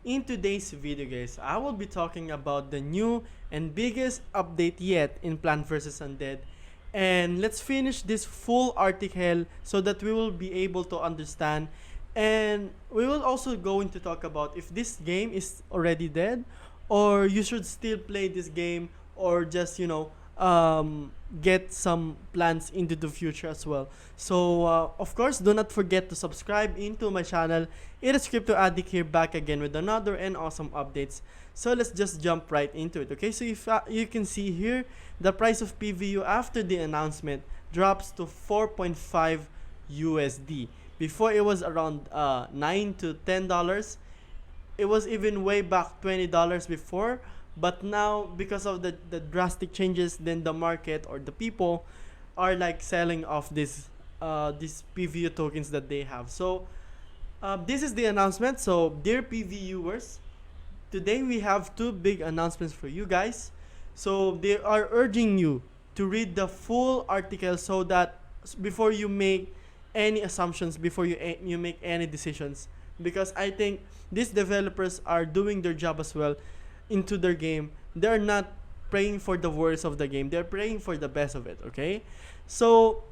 In today's video guys, I will be talking about the new and biggest update yet in Plant vs Undead. And let's finish this full article so that we will be able to understand, and we will also going to talk about if this game is already dead or you should still play this game, or just get some plans into the future as well. So of course, do not forget to subscribe into my channel. It is Crypto Addict here, back again with another and awesome updates. So let's just jump right into it. Okay, so if you can see here, the price of PVU after the announcement drops to 4.5 USD. Before it was around $9 to $10. It was even way back $20 before, but now because of the drastic changes, then the market or the people are like selling off these PVU tokens that they have. So this is the announcement. So dear PVUers, today we have two big announcements for you guys. So they are urging you to read the full article so that before you make any assumptions, before you make any decisions, because I think these developers are doing their job as well into their game. They're not praying for the worst of the game. They're praying for the best of it, okay? So,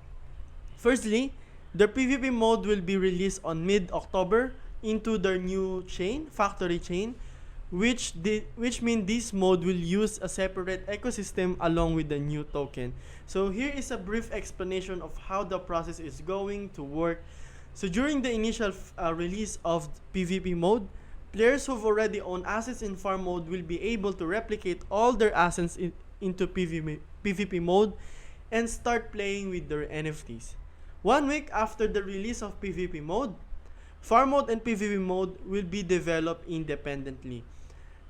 firstly, the PvP mode will be released on mid-October into their new chain, factory chain, which means this mode will use a separate ecosystem along with the new token. So here is a brief explanation of how the process is going to work. So during the initial release of PvP mode, players who've already owned assets in farm mode will be able to replicate all their assets into PvP mode and start playing with their NFTs. 1 week after the release of PvP mode, farm mode and PvP mode will be developed independently.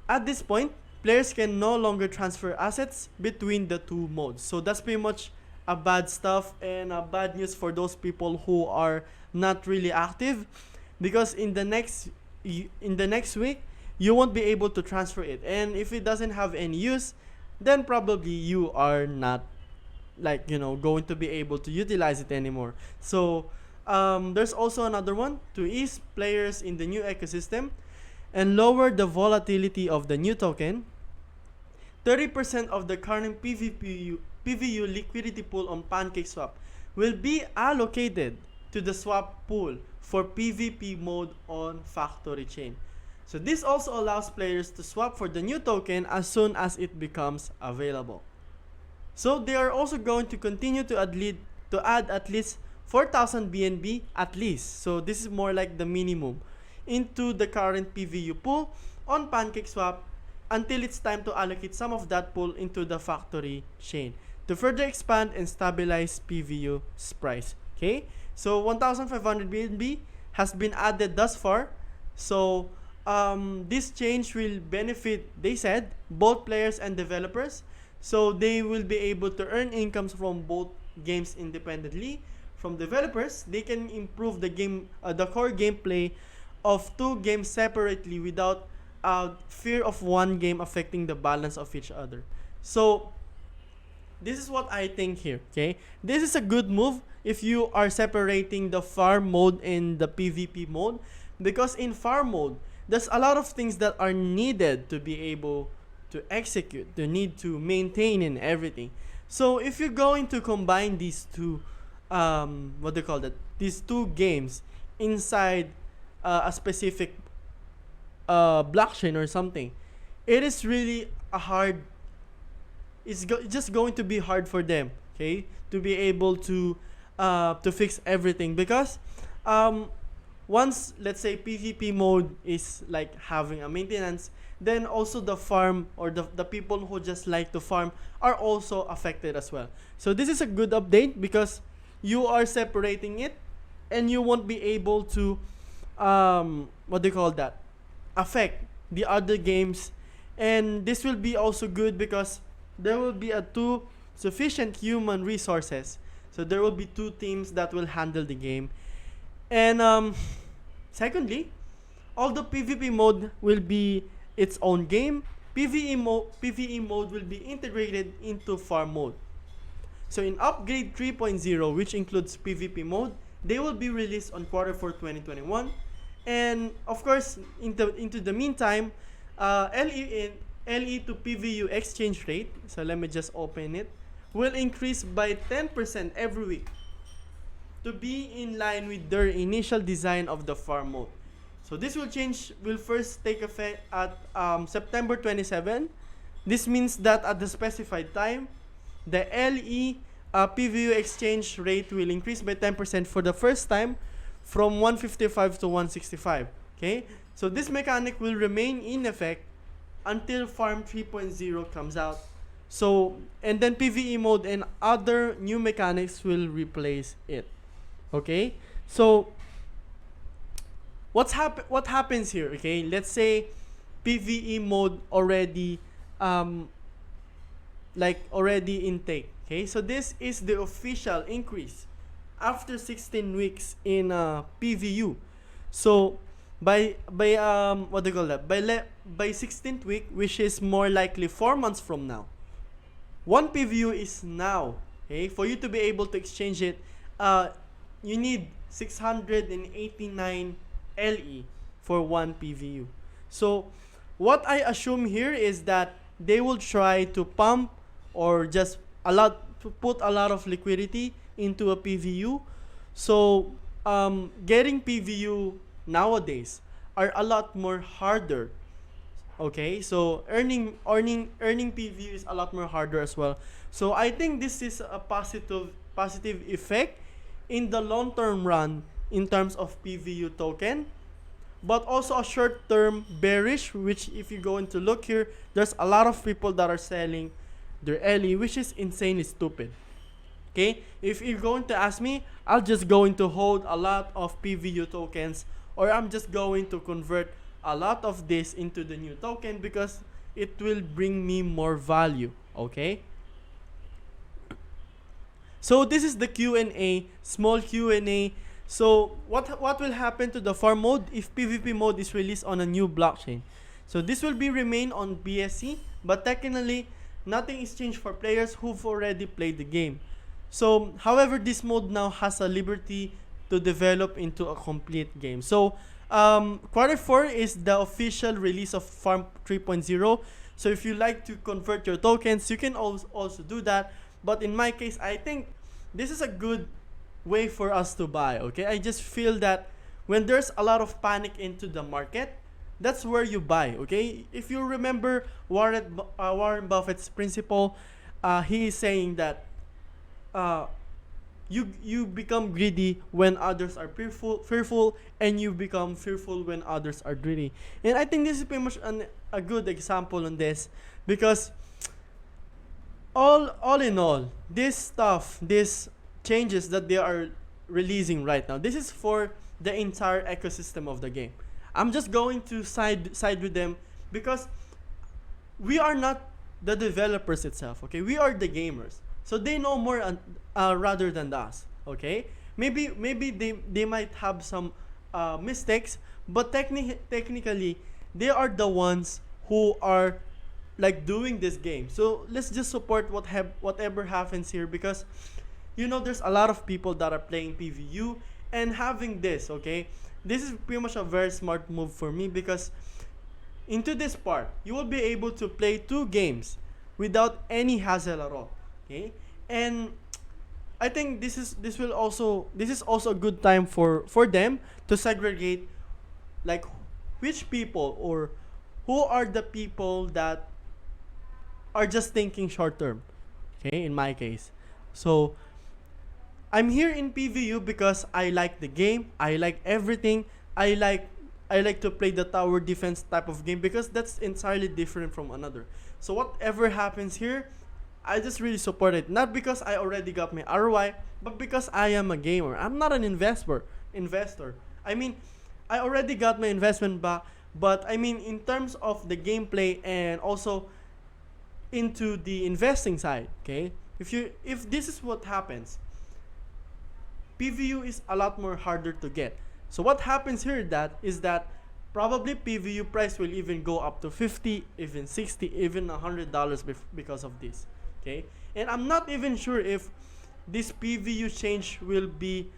At this point, players can no longer transfer assets between the two modes. So that's pretty much a bad stuff and a bad news for those people who are not really active, because in the next week you won't be able to transfer it, and if it doesn't have any use, then probably you are not going to be able to utilize it anymore. So there's also another one to ease players in the new ecosystem and lower the volatility of the new token. 30% of the current PVU liquidity pool on PancakeSwap will be allocated to the swap pool for PvP mode on factory chain. So this also allows players to swap for the new token as soon as it becomes available. So they are also going to continue to add at least 4,000 BNB at least. So this is more like the minimum into the current PVU pool on PancakeSwap until it's time to allocate some of that pool into the factory chain to further expand and stabilize PVU's price. Okay, so 1,500 BNB has been added thus far. So this change will benefit, they said, both players and developers. So they will be able to earn incomes from both games independently. From developers, they can improve the core gameplay of two games separately without fear of one game affecting the balance of each other. So this is what I think here. Okay, this is a good move if you are separating the farm mode and the PvP mode, because in farm mode there's a lot of things that are needed to be able to execute, the need to maintain and everything. So if you're going to combine these two these two games inside a specific blockchain or something, it is really it's just going to be hard for them, okay, to be able to fix everything, because once, let's say, PvP mode is like having a maintenance, then also the farm or the people who just like to farm are also affected as well. So this is a good update because you are separating it and you won't be able to affect the other games. And this will be also good because there will be two sufficient human resources. So there will be two teams that will handle the game. And secondly, although PvP mode will be its own game, PvE mode will be integrated into farm mode. So in upgrade 3.0, which includes PvP mode, they will be released on Q4 2021, And of course, into the meantime, LE to PVU exchange rate, so let me just open it, will increase by 10% every week to be in line with their initial design of the farm mode. So this will first take effect at September 27. This means that at the specified time, the LE PVU exchange rate will increase by 10% for the first time from 155 to 165. Okay? So this mechanic will remain in effect until Farm 3.0 comes out. So, and then PvE mode and other new mechanics will replace it. Okay? So, what happens here? Okay? Let's say PvE mode already already intake. Okay? So this is the official increase after 16 weeks in PVU. So by what do you call that? By 16th week, which is more likely 4 months from now, one PVU is now. Okay, for you to be able to exchange it, you need 689 LE for one PVU. So what I assume here is that they will try to pump or just to put a lot of liquidity into a PVU. So getting PVU nowadays are a lot more harder. Okay, so earning PVU is a lot more harder as well. So I think this is a positive effect in the long term run in terms of PVU token, but also a short term bearish, which if you go into look here, there's a lot of people that are selling their LE, which is insanely stupid. Okay, if you're going to ask me, I'll just going to hold a lot of PVU tokens, or I'm just going to convert a lot of this into the new token because it will bring me more value. Okay, so this is the Q&A, small Q&A. So what will happen to the farm mode if PvP mode is released on a new blockchain? So this will be remain on BSC, but technically nothing is changed for players who've already played the game. So however, this mode now has a liberty to develop into a complete game. So Q4 is the official release of Farm 3.0. So if you like to convert your tokens, you can also do that. But in my case, I think this is a good way for us to buy. Okay, I just feel that when there's a lot of panic into the market, that's where you buy. Okay, if you remember Warren Buffett's principle, he is saying that you become greedy when others are fearful, and you become fearful when others are greedy. And I think this is pretty much a good example on this, because all in all, this changes that they are releasing right now, this is for the entire ecosystem of the game. I'm just going to side with them because we are not the developers itself. Okay, we are the gamers, so they know more rather than us. Okay, maybe they might have some mistakes, but technically they are the ones who are like doing this game. So let's just support whatever happens here, because there's a lot of people that are playing PVU and having this. Okay, this is pretty much a very smart move for me, because into this part you will be able to play 2 games without any hassle at all. Okay, and I think this is also a good time for them to segregate, like, which people or who are the people that are just thinking short term. Okay, in my case. So I'm here in PVU because I like the game, I like everything. I like to play the tower defense type of game because that's entirely different from another. So whatever happens here, I just really support it. Not because I already got my ROI, but because I am a gamer. I'm not an investor. I mean, I already got my investment back, but I mean, in terms of the gameplay and also into the investing side, okay? If this is what happens, PVU is a lot more harder to get. So what happens here is that probably PVU price will even go up to 50, even 60, even $100 because of this. Okay, and I'm not even sure if this PVU change will be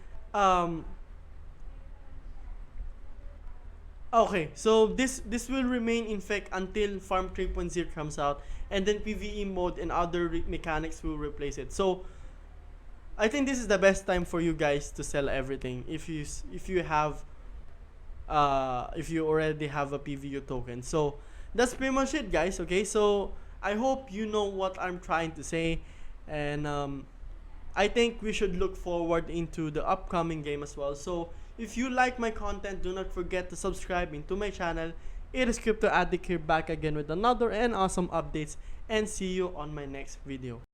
Okay, so this will remain in effect until Farm 3.0 comes out, and then PvE mode and other mechanics will replace it. So I think this is the best time for you guys to sell everything if you have if you already have a PVU token. So that's pretty much it, guys. Okay, so I hope you know what I'm trying to say, and I think we should look forward into the upcoming game as well. So if you like my content, do not forget to subscribe into my channel. It is Crypto Addict here, back again with another and awesome updates, and see you on my next video.